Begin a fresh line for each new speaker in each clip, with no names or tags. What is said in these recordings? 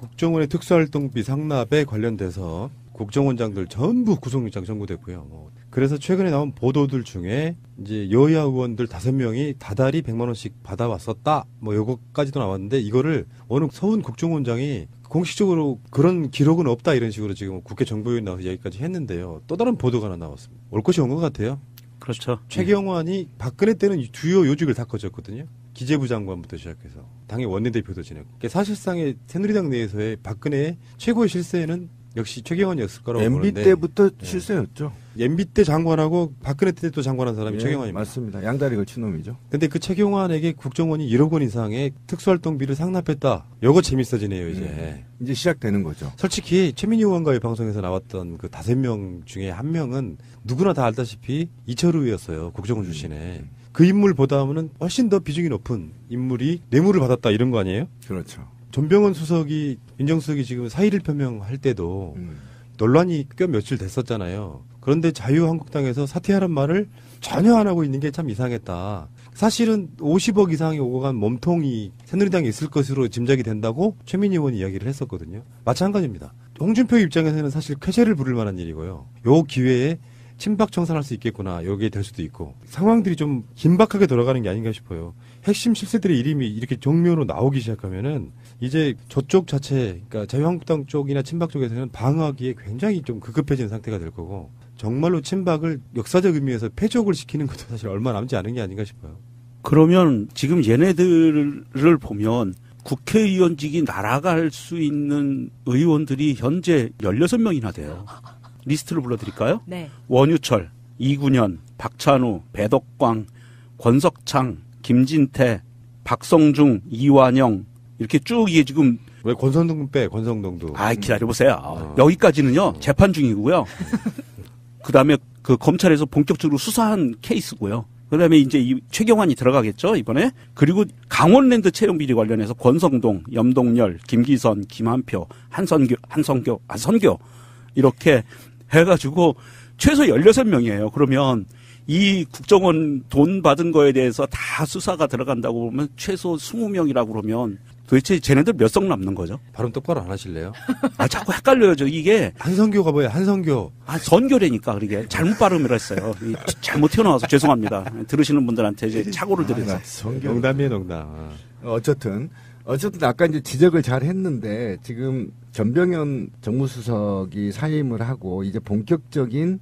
국정원의 특수활동비 상납에 관련돼서 국정원장들 전부 구속영장 청구됐고요. 그래서 최근에 나온 보도들 중에 이제 여야 의원들 5명이 다달이 100만 원씩 받아왔었다. 요거까지도 나왔는데 이거를 어느 서훈 국정원장이 공식적으로 그런 기록은 없다 이런 식으로 지금 국회 정보위원 나와서 얘기까지 했는데요. 또 다른 보도가 하나 나왔습니다. 올 것이 온 것 같아요.
그렇죠.
최경환이 박근혜 때는 주요 요직을 다 거쳤거든요. 기재부 장관부터 시작해서 당의 원내대표도 지냈고 사실상의 새누리당 내에서의 박근혜의 최고의 실세는 역시 최경환이었을 거라고
MB
보는데
때부터 실세였죠.
MB 때 장관하고 박근혜 때도 장관한 사람이 최경환입니다.
맞습니다. 양다리 걸친 놈이죠.
근데 그 최경환에게 국정원이 1억 원 이상의 특수활동비를 상납했다. 요거 재밌어지네요 이제.
이제 시작되는 거죠.
솔직히 최민희 의원과의 방송에서 나왔던 그 5명 중에 1명은 누구나 다 알다시피 이철우였어요. 국정원 출신에. 그 인물보다는 훨씬 더 비중이 높은 인물이 뇌물을 받았다 이런 거 아니에요?
그렇죠.
전병헌 수석이 민정수석이 지금 사의를 표명할 때도 논란이 꽤 며칠 됐었잖아요. 그런데 자유한국당에서 사퇴하란 말을 전혀 안 하고 있는 게 참 이상했다. 사실은 50억 이상이 오고 간 몸통이 새누리당에 있을 것으로 짐작이 된다고 최민희 의원이 이야기를 했었거든요. 마찬가지입니다. 홍준표 입장에서는 사실 쾌재를 부를 만한 일이고요. 요 기회에 친박 청산할 수 있겠구나. 여기에 될 수도 있고. 상황들이 좀 긴박하게 돌아가는 게 아닌가 싶어요. 핵심 실세들의 이름이 이렇게 정면으로 나오기 시작하면은 이제 저쪽 자체, 그러니까 자유한국당 쪽이나 친박 쪽에서는 방어하기에 굉장히 좀 급급해지는 상태가 될 거고 정말로 친박을 역사적 의미에서 패족을 시키는 것도 사실 얼마 남지 않은 게 아닌가 싶어요.
그러면 지금 얘네들을 보면 국회의원직이 날아갈 수 있는 의원들이 현재 16명이나 돼요. 리스트를 불러드릴까요?
네.
원유철, 이군현, 박찬우, 배덕광, 권석창, 김진태, 박성중, 이완영 이렇게 쭉 이게 지금
왜 권성동 빼? 권성동도.
기다려보세요. 여기까지는요 재판 중이고요. 그다음에 그 검찰에서 본격적으로 수사한 케이스고요. 그다음에 이제 이 최경환이 들어가겠죠 이번에. 그리고 강원랜드 채용 비리 관련해서 권성동, 염동열, 김기선, 김한표, 한선교 이렇게 해가지고 최소 16명이에요. 그러면 이 국정원 돈 받은 거에 대해서 다 수사가 들어간다고 보면 최소 20명이라고 그러면 도대체 쟤네들 몇 석 남는 거죠?
발음 똑바로 안 하실래요?
자꾸 헷갈려요. 이게.
한선교가 뭐예요? 한선교.
선교래니까 그러게. 잘못 발음을 했어요. 잘못 튀어나와서 죄송합니다. 들으시는 분들한테 이제 착오를 드려서.
농담이에요, 농담.
어쨌든 아까 이제 지적을 잘 했는데 지금 전병현 정무수석이 사임을 하고 이제 본격적인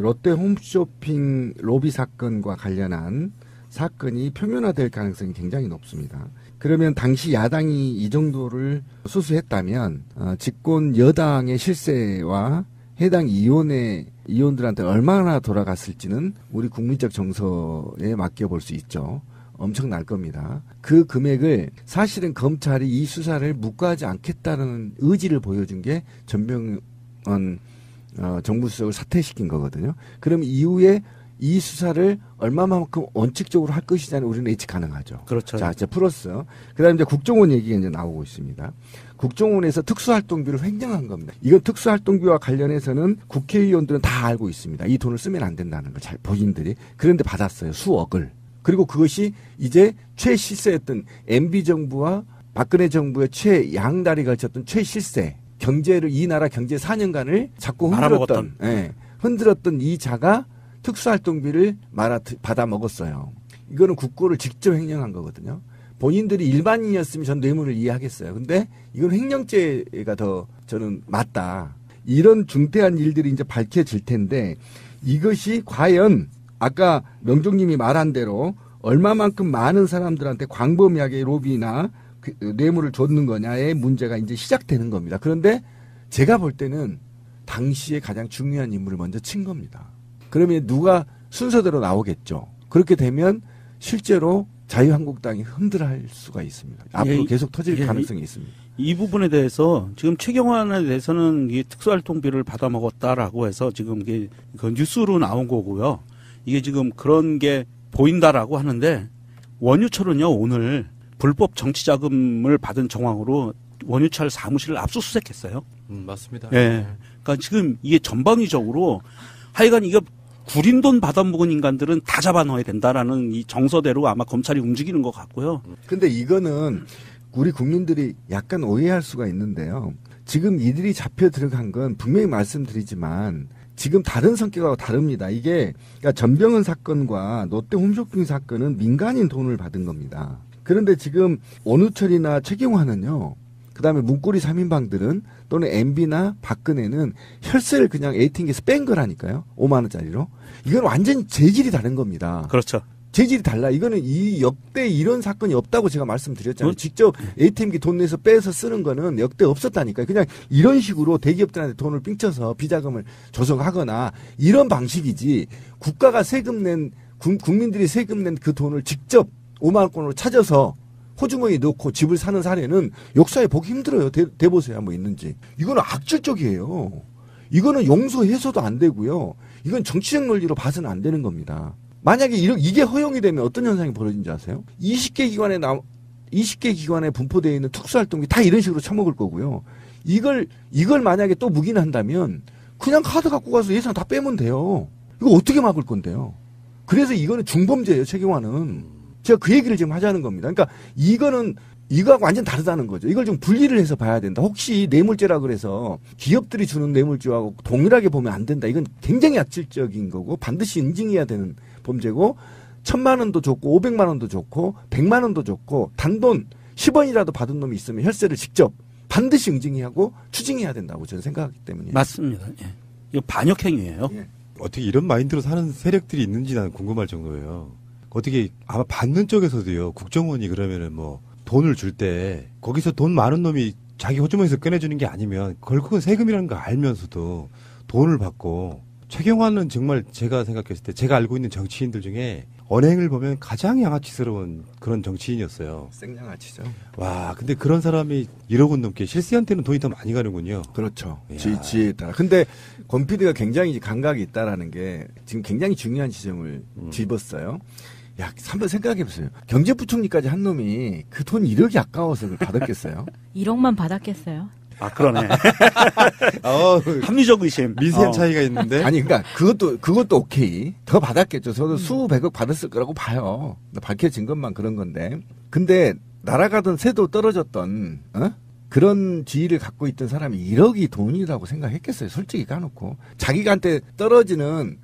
롯데 홈쇼핑 로비 사건과 관련한 사건이 표면화될 가능성이 굉장히 높습니다. 그러면 당시 야당이 이 정도를 수수했다면 집권 여당의 실세와 해당 의원들한테 얼마나 돌아갔을지는 우리 국민적 정서에 맡겨볼 수 있죠. 엄청날 겁니다. 그 금액을 사실은 검찰이 이 수사를 묵과하지 않겠다는 의지를 보여준 게 전병헌 정무수석을 사퇴시킨 거거든요. 그럼 이후에 이 수사를 얼마만큼 원칙적으로 할 것이냐는 우리는 예측 가능하죠.
그렇죠.
자, 이제 플러스. 그 다음에 이제 국정원 얘기가 이제 나오고 있습니다. 국정원에서 특수활동비를 횡령한 겁니다. 이건 특수활동비와 관련해서는 국회의원들은 다 알고 있습니다. 이 돈을 쓰면 안 된다는 걸 잘 본인들이. 그런데 받았어요. 수억을. 그리고 그것이 이제 최실세였던 MB정부와 박근혜 정부의 최양다리 걸쳤던 최실세. 경제를, 이 나라 경제 4년간을 자꾸 흔들었던 이 자가 특수활동비를 받아 먹었어요. 이거는 국고를 직접 횡령한 거거든요. 본인들이 일반인이었으면 전 뇌물을 이해하겠어요. 근데 이건 횡령죄가 더 저는 맞다. 이런 중대한 일들이 이제 밝혀질 텐데 이것이 과연 아까 명종님이 말한 대로 얼마만큼 많은 사람들한테 광범위하게 로비나 뇌물을 줬는 거냐의 문제가 이제 시작되는 겁니다. 그런데 제가 볼 때는 당시에 가장 중요한 인물을 먼저 친 겁니다. 그러면 누가 순서대로 나오겠죠. 그렇게 되면 실제로 자유한국당이 흔들할 수가 있습니다. 앞으로 계속 터질 가능성이 있습니다.
이 부분에 대해서 지금 최경환에 대해서는 이 특수활동비를 받아먹었다라고 해서 지금 이게 그 뉴스로 나온 거고요. 이게 지금 그런 게 보인다라고 하는데 원유철은요 오늘 불법 정치자금을 받은 정황으로 원유철 사무실을 압수수색했어요.
맞습니다.
예. 그러니까 지금 이게 전방위적으로 하여간 이거 구린 돈 받아먹은 인간들은 다 잡아넣어야 된다라는 이 정서대로 아마 검찰이 움직이는 것 같고요.
근데 이거는 우리 국민들이 약간 오해할 수가 있는데요. 지금 이들이 잡혀 들어간 건 분명히 말씀드리지만 지금 다른 성격하고 다릅니다. 이게 그러니까 전병헌 사건과 롯데 홈쇼핑 사건은 민간인 돈을 받은 겁니다. 그런데 지금 원우철이나 최경환은요. 그다음에 문고리 3인방들은 또는 MB나 박근혜는 혈세를 그냥 ATM기에서 뺀 거라니까요. 5만 원짜리로. 이건 완전히 재질이 다른 겁니다.
그렇죠.
재질이 달라. 이거는 이 역대 이런 사건이 없다고 제가 말씀드렸잖아요. 직접 ATM기 돈 내서 빼서 쓰는 거는 역대 없었다니까요. 그냥 이런 식으로 대기업들한테 돈을 삥쳐서 비자금을 조성하거나 이런 방식이지 국가가 세금 낸 국민들이 세금 낸 그 돈을 직접 5만 원권으로 찾아서 호주머니에 넣고 집을 사는 사례는 역사에 보기 힘들어요. 대보세요. 뭐 있는지. 이거는 악질적이에요. 이거는 용서해서도 안 되고요. 이건 정치적 논리로 봐서는 안 되는 겁니다. 만약에 이게 허용이 되면 어떤 현상이 벌어진지 아세요? 20개 기관에 분포되어 있는 특수활동비 다 이런 식으로 처먹을 거고요. 이걸 만약에 또 묵인한다면 그냥 카드 갖고 가서 예산 다 빼면 돼요. 이거 어떻게 막을 건데요? 그래서 이거는 중범죄예요, 최경환은. 제가 그 얘기를 지금 하자는 겁니다. 그러니까 이거하고 완전 다르다는 거죠. 이걸 좀 분리를 해서 봐야 된다. 혹시 뇌물죄라 그래서 기업들이 주는 뇌물죄하고 동일하게 보면 안 된다. 이건 굉장히 악질적인 거고 반드시 인증해야 되는 범죄고 1,000만 원도 좋고 500만 원도 좋고 100만 원도 좋고 단돈 10원이라도 받은 놈이 있으면 혈세를 직접 반드시 응징해야 하고 추징해야 된다고 저는 생각하기 때문에.
맞습니다. 예. 이거 반역행위예요.
예.
어떻게 이런 마인드로 사는 세력들이 있는지 나는 궁금할 정도예요. 어떻게 아마 받는 쪽에서도요. 국정원이 그러면은 뭐 돈을 줄 때 거기서 돈 많은 놈이 자기 호주머니에서 꺼내주는 게 아니면 결국은 세금이라는 거 알면서도 돈을 받고 최경환은 정말 제가 생각했을 때 제가 알고 있는 정치인들 중에 언행을 보면 가장 양아치스러운 그런 정치인이었어요.
생양아치죠.
와, 근데 그런 사람이 1억 원 넘게 실세한테는 돈이 더 많이 가는군요.
그렇죠.
이야.
지혜에 따라. 근데 권 PD가 굉장히 감각이 있다라는 게 지금 굉장히 중요한 지점을 집었어요. 야, 한번 생각해 보세요. 경제부총리까지 한 놈이 그 돈 1억이 아까워서 그걸 받았겠어요?
1억만 받았겠어요?
아, 그러네. 합리적 의심.
미세한 차이가 있는데.
아니, 그러니까 그것도 오케이. 더 받았겠죠. 저도 수백억 받았을 거라고 봐요. 밝혀진 것만 그런 건데. 근데 날아가던 새도 떨어졌던 그런 지위를 갖고 있던 사람이 1억이 돈이라고 생각했겠어요. 솔직히 까놓고. 자기한테 떨어진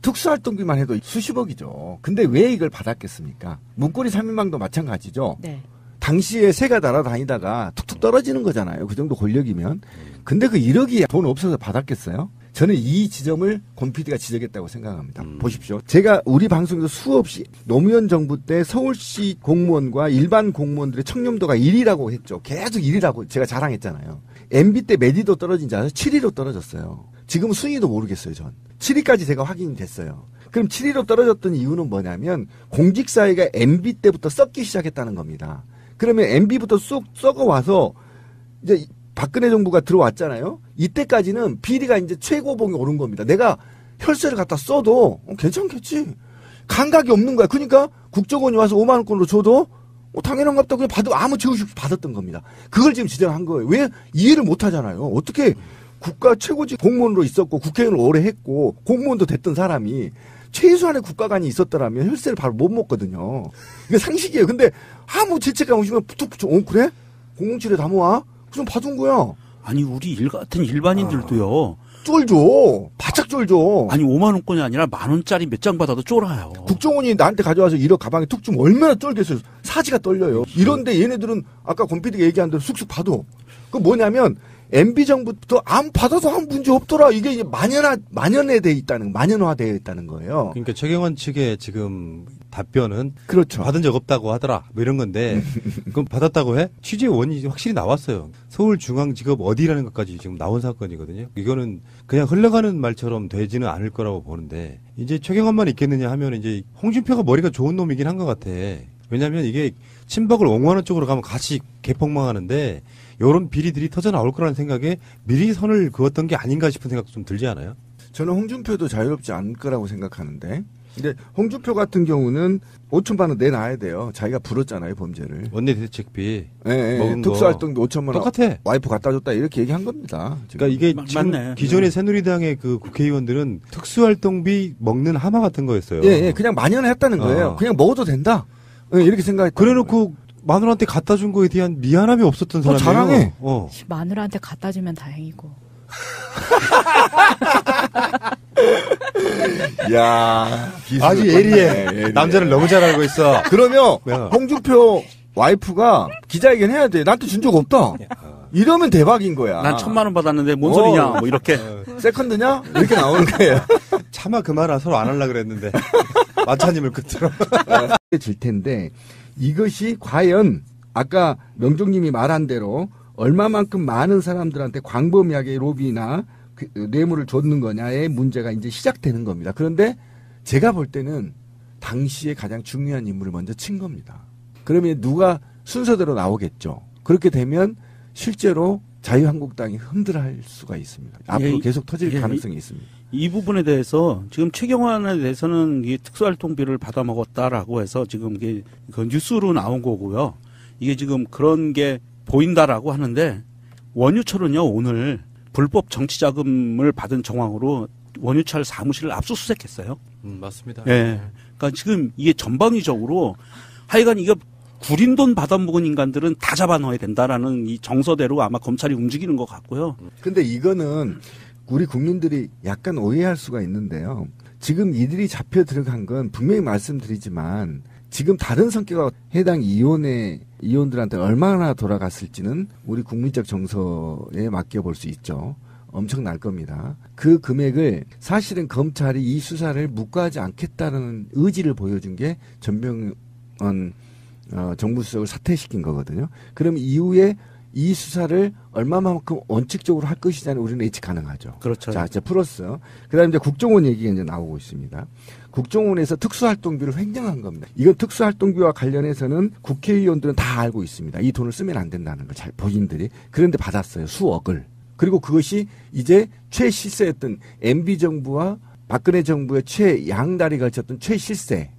특수활동비만 해도 수십억이죠. 근데 왜 이걸 받았겠습니까? 문고리 3인방도 마찬가지죠.
네.
당시에 새가 날아다니다가 툭툭 떨어지는 거잖아요. 그 정도 권력이면. 근데 그 1억이 돈 없어서 받았겠어요? 저는 이 지점을 권 PD가 지적했다고 생각합니다. 보십시오. 제가 우리 방송에서 수없이 노무현 정부 때 서울시 공무원과 일반 공무원들의 청렴도가 1위라고 했죠. 계속 1위라고 제가 자랑했잖아요. MB 때 몇 위도 떨어진 줄 알아요? 7위로 떨어졌어요. 지금 순위도 모르겠어요, 전. 7위까지 제가 확인이 됐어요. 그럼 7위로 떨어졌던 이유는 뭐냐면 공직사회가 MB 때부터 썩기 시작했다는 겁니다. 그러면 MB부터 쑥 썩어와서 이제 박근혜 정부가 들어왔잖아요. 이때까지는 비리가 이제 최고봉에 오른 겁니다. 내가 혈세를 갖다 써도 괜찮겠지. 감각이 없는 거야. 그러니까 국정원이 와서 5만 원권으로 줘도 당연한 것 같다. 그냥 아무 죄 없이 받았던 겁니다. 그걸 지금 지적한 거예요. 왜 이해를 못 하잖아요. 어떻게 국가 최고직 공무원으로 있었고 국회의원을 오래 했고 공무원도 됐던 사람이 최소한의 국가관이 있었더라면 혈세를 바로 못 먹거든요. 이게 상식이에요. 근데 아무 죄책감 없으면 툭 붙여. 그래? 007에 다 모아? 그럼 받은 거야.
아니, 우리 같은 일반인들도요.
쫄죠. 바짝 쫄죠.
아니, 5만 원권이 아니라 10,000원짜리 몇 장 받아도 쫄아요.
국정원이 나한테 가져와서 1억 가방에 툭 주면 얼마나 쫄겠어요. 사지가 떨려요. 이런데 얘네들은 아까 권 PD가 얘기한 대로 쑥쑥 받아. 그 뭐냐면 MB 정부부터 받아도 아무 문제 없더라. 이게 이제 만연화되어 있다는 거예요.
그러니까 최경환 측의 지금 답변은
그렇죠.
받은 적 없다고 하더라. 뭐 이런 건데 그럼 받았다고 해? 취재 원인이 확실히 나왔어요. 서울중앙지검 어디라는 것까지 지금 나온 사건이거든요. 이거는 그냥 흘러가는 말처럼 되지는 않을 거라고 보는데 이제 최경환만 있겠느냐 하면 이제 홍준표가 머리가 좋은 놈이긴 한 것 같아. 왜냐하면 이게 친박을 옹호하는 쪽으로 가면 같이 개폭망하는데 이런 비리들이 터져 나올 거라는 생각에 미리 선을 그었던 게 아닌가 싶은 생각도 좀 들지 않아요?
저는 홍준표도 자유롭지 않을 거라고 생각하는데 근데 홍준표 같은 경우는 5천만 원 내놔야 돼요. 자기가 불었잖아요, 범죄를.
원내대책비
먹은 특수활동비 5천만 원
똑같아.
와이프 갖다 줬다 이렇게 얘기한 겁니다. 지금.
그러니까 이게 지금
맞네.
기존의 새누리당의 그 국회의원들은 특수활동비 먹는 하마 같은 거였어요.
예, 그냥 만연했다는 거예요. 그냥 먹어도 된다. 예, 이렇게 생각했다.
그래놓고 마누라한테 갖다 준 거에 대한 미안함이 없었던 사람이에요.
자랑해.
마누라한테 갖다 주면 다행이고.
야,
아주 예리해. 남자를 너무 잘 알고 있어.
그러면
뭐야.
홍준표 와이프가 기자회견 해야 돼. 나한테 준 적 없다. 이러면 대박인 거야.
난 1,000만 원 받았는데 뭔 소리냐 뭐 이렇게.
세컨드냐? 이렇게 나오는 거예요.
차마 그 말은 서로 안 하려고 그랬는데 마차님을 끝으로
질 텐데 이것이 과연 아까 명종님이 말한 대로 얼마만큼 많은 사람들한테 광범위하게 로비나 뇌물을 줬는 거냐의 문제가 이제 시작되는 겁니다. 그런데 제가 볼 때는 당시에 가장 중요한 인물을 먼저 친 겁니다. 그러면 누가 순서대로 나오겠죠. 그렇게 되면 실제로 자유한국당이 흔들할 수가 있습니다. 앞으로 계속 터질 가능성이 있습니다.
이 부분에 대해서 지금 최경환에 대해서는 이 특수활동비를 받아먹었다라고 해서 지금 이게 그 뉴스로 나온 거고요. 이게 지금 그런 게 보인다라고 하는데 원유철은요 오늘 불법 정치자금을 받은 정황으로 원유철 사무실을 압수수색했어요.
맞습니다.
예. 그러니까 지금 이게 전방위적으로 하여간 이거 구린 돈 받아먹은 인간들은 다 잡아넣어야 된다라는 이 정서대로 아마 검찰이 움직이는 것 같고요.
근데 이거는 우리 국민들이 약간 오해할 수가 있는데요. 지금 이들이 잡혀 들어간 건 분명히 말씀드리지만 지금 다른 성격의 해당 이혼들한테 얼마나 돌아갔을지는 우리 국민적 정서에 맡겨볼 수 있죠. 엄청날 겁니다. 그 금액을 사실은 검찰이 이 수사를 묵과하지 않겠다는 의지를 보여준 게 전병헌 정무수석을 사퇴시킨 거거든요. 그럼 이후에 이 수사를 얼마만큼 원칙적으로 할 것이냐는 우리는 예측 가능하죠.
그렇죠.
자, 이제 플러스. 그 다음에 이제 국정원 얘기가 이제 나오고 있습니다. 국정원에서 특수활동비를 횡령한 겁니다. 이건 특수활동비와 관련해서는 국회의원들은 다 알고 있습니다. 이 돈을 쓰면 안 된다는 걸 잘 본인들이. 그런데 받았어요. 수억을. 그리고 그것이 이제 최실세였던 MB정부와 박근혜 정부의 최양다리 걸쳤던 최실세.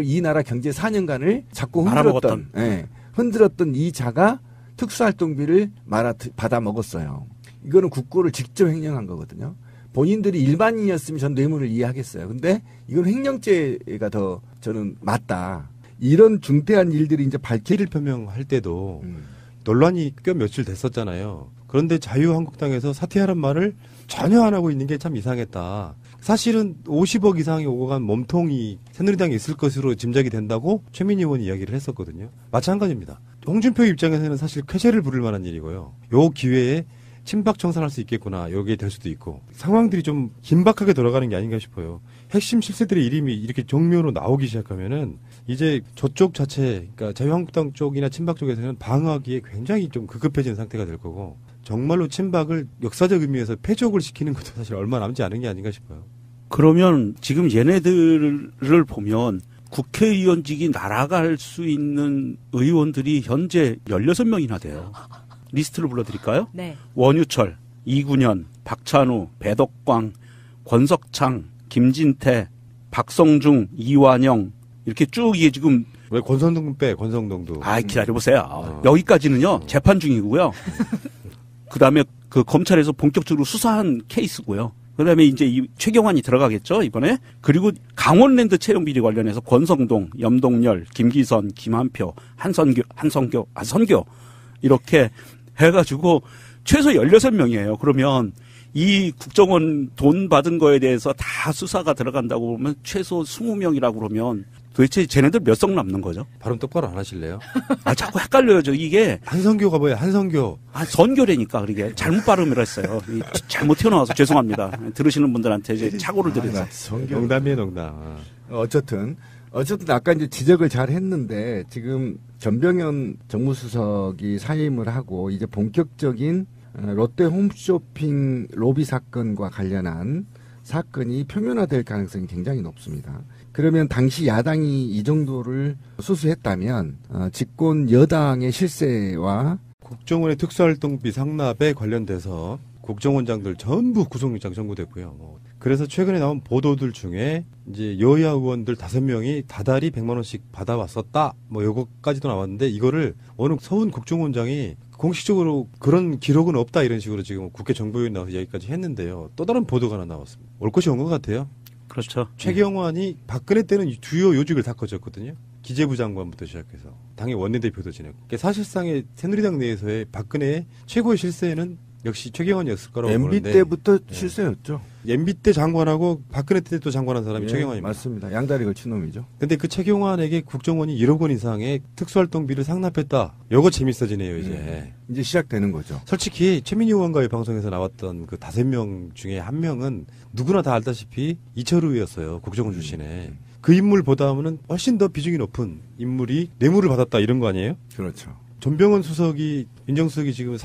이 나라 경제 4년간을 자꾸 흔들었던 이 자가 특수활동비를 받아 먹었어요. 이거는 국고를 직접 횡령한 거거든요. 본인들이 일반인이었으면 전 뇌물을 이해하겠어요. 근데 이건 횡령죄가 더 저는 맞다. 이런 중대한 일들이 이제
사의를 표명할 때도 논란이 꽤 며칠 됐었잖아요. 그런데 자유한국당에서 사퇴하란 말을 전혀 안 하고 있는 게 참 이상했다. 사실은 50억 이상이 오고 간 몸통이 새누리당에 있을 것으로 짐작이 된다고 최민희 의원이 이야기를 했었거든요. 마찬가지입니다. 홍준표 입장에서는 사실 쾌재를 부를 만한 일이고요. 요 기회에 친박 청산할 수 있겠구나. 여기에 될 수도 있고. 상황들이 좀 긴박하게 돌아가는 게 아닌가 싶어요. 핵심 실세들의 이름이 이렇게 정면으로 나오기 시작하면은 이제 저쪽 자체, 그러니까 자유한국당 쪽이나 친박 쪽에서는 방어하기에 굉장히 좀 급급해지는 상태가 될 거고 정말로 친박을 역사적 의미에서 패족을 시키는 것도 사실 얼마 남지 않은 게 아닌가 싶어요.
그러면 지금 얘네들을 보면 국회의원직이 날아갈 수 있는 의원들이 현재 16명이나 돼요. 리스트를 불러드릴까요?
네.
원유철, 이군현, 박찬우, 배덕광, 권석창, 김진태, 박성중, 이완영 이렇게 쭉 이게 지금
왜 권성동 빼? 권성동도.
기다려보세요. 여기까지는요 재판 중이고요. 그다음에 그 검찰에서 본격적으로 수사한 케이스고요. 그다음에 이제 이 최경환이 들어가겠죠 이번에. 그리고 강원랜드 채용 비리 관련해서 권성동, 염동열, 김기선, 김한표, 한선교 이렇게 해가지고 최소 16명이에요. 그러면 이 국정원 돈 받은 거에 대해서 다 수사가 들어간다고 보면 최소 20명이라고 그러면 도대체 쟤네들 몇 석 남는 거죠?
발음 똑바로 안 하실래요?
자꾸 헷갈려요. 이게.
한성교가 뭐예요? 한성교.
선교래니까 그러게. 잘못 발음을 했어요. 잘못 튀어나와서 죄송합니다. 들으시는 분들한테 이제 착오를 드려서.
농담이에요, 농담.
어쨌든 아까 이제 지적을 잘 했는데 지금 전병헌 정무수석이 사임을 하고 이제 본격적인 롯데 홈쇼핑 로비 사건과 관련한 사건이 표면화될 가능성이 굉장히 높습니다. 그러면 당시 야당이 이 정도를 수수했다면 집권 여당의 실세와
국정원의 특수활동비 상납에 관련돼서 국정원장들 전부 구속영장 청구됐고요. 그래서 최근에 나온 보도들 중에 이제 여야 의원들 5명이 다달이 100만 원씩 받아왔었다. 요거까지도 나왔는데 이거를 어느 서훈 국정원장이 공식적으로 그런 기록은 없다 이런 식으로 지금 국회 정보위원회 나와서 얘기까지 했는데요. 또 다른 보도가 하나 나왔습니다. 올 것이 온 것 같아요.
그렇죠.
최경환이 박근혜 때는 주요 요직을 다 거쳤거든요. 기재부 장관부터 시작해서 당의 원내대표도 지냈고 그러니까 사실상의 새누리당 내에서의 박근혜의 최고의 실세는 역시 최경환이었을 거라고
MB
보는데
때부터 실세였죠.
MB 때 장관하고 박근혜 때도 장관한 사람이 최경환입니다.
맞습니다. 양다리 걸친 놈이죠.
근데 그 최경환에게 국정원이 1억 원 이상의 특수활동비를 상납했다. 요거 재밌어지네요 이제.
이제 시작되는 거죠.
솔직히 최민희 의원과의 방송에서 나왔던 그 5명 중에 한 명은 누구나 다 알다시피 이철우였어요. 국정원 출신에. 그 인물보다는 훨씬 더 비중이 높은 인물이 뇌물을 받았다 이런 거 아니에요?
그렇죠.
전병헌 수석이 민정수석이 지금